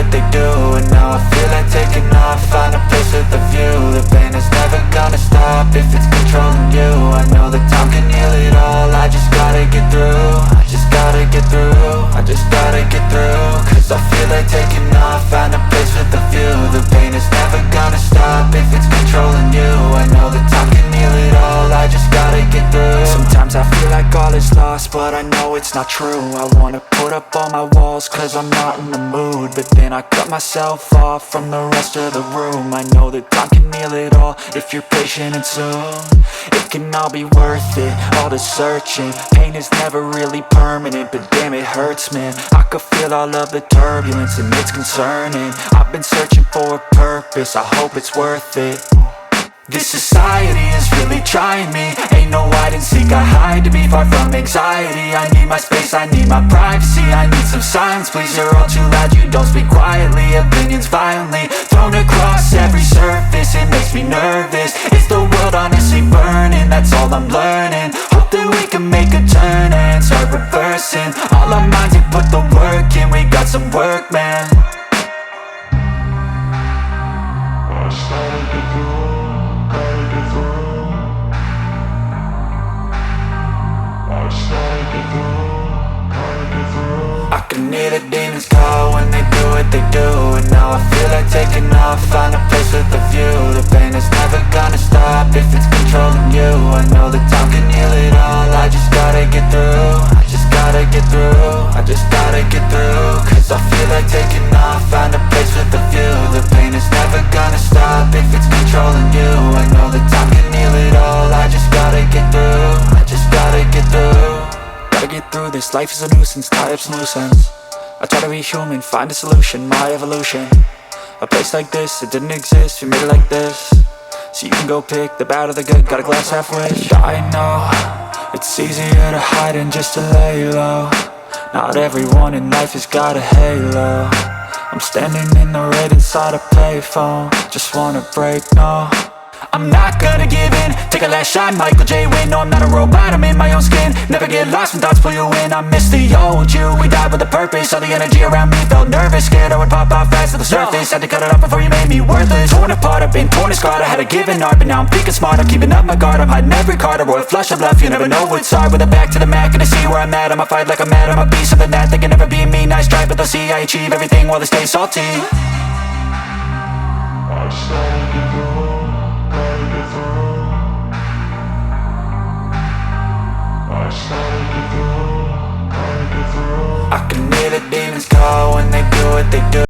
what they do. And now I feel like taking off, find a place with a view. The pain is never gonna stop if it's controlling you. I know that time can heal it all, I just gotta get through. I just gotta get through, I just gotta get through. Cause I feel like taking off, find a place with a view. The pain is never gonna stop if it's controlling you. I know that time can heal it all, I just gotta get through. Sometimes I feel like all is lost, but I know it's not true. I wanna put up all my walls cause I'm not in the mood, but then I cut myself off from the rest of the room. I know that time can heal it all if you're patient and soon it can all be worth it, all the searching. Pain is never really permanent, but damn it hurts, man. I could feel all of the turbulence and it's concerning. I've been searching for a purpose, I hope it's worth it. This society is really trying me. Ain't no hide and seek, I hide to be far from anxiety. I need my space, I need my privacy. I need some silence, please, you're all too loud. You don't speak quietly, opinions violently thrown across every surface. It makes me nervous, is the world honestly burning? That's all I'm learning. Hope that we can make a turn and start reversing all our minds and put the work in. We got some work, man. I started to grow. I can hear the demons call when they do what they do. And now I feel like taking off, find a place with a view. The pain is never gonna stop if it's controlling you. I know that time can heal it all, I just gotta get through. I just gotta get through, I just gotta get through. Cause I feel like taking off, find a place with a view. The pain is never gonna stop if it's controlling you. I know that time can heal it all, I just gotta get through. I just gotta get through. Gotta get through this, life is a nuisance, tie up some loose ends. I try to be human, find a solution, my evolution. A place like this, it didn't exist, we made it like this. So you can go pick the bad or the good, got a glass half wish. I know, it's easier to hide than just to lay low. Not everyone in life has got a halo. I'm standing in the red inside a payphone, just wanna break, no. I'm not gonna give in, take a last shot, Michael J. Win. No, I'm not a robot, I'm in my own skin. Never get lost when thoughts pull you in. I miss the old you, we died with a purpose. All the energy around me felt nervous, scared I would pop out fast to the surface. Had to cut it off before you made me worthless. Torn apart, I've been torn and scarred. I had a given art, but now I'm thinking smart. I'm keeping up my guard, I'm hiding every card. A royal flush of love, you never know what's hard. With a back to the mat, gonna see where I'm at. I'ma fight like I'm mad, I'ma be something that they can never be me. Nice try, but they'll see I achieve everything while they stay salty. I started to grow. I can hear the demons call when they do what they do.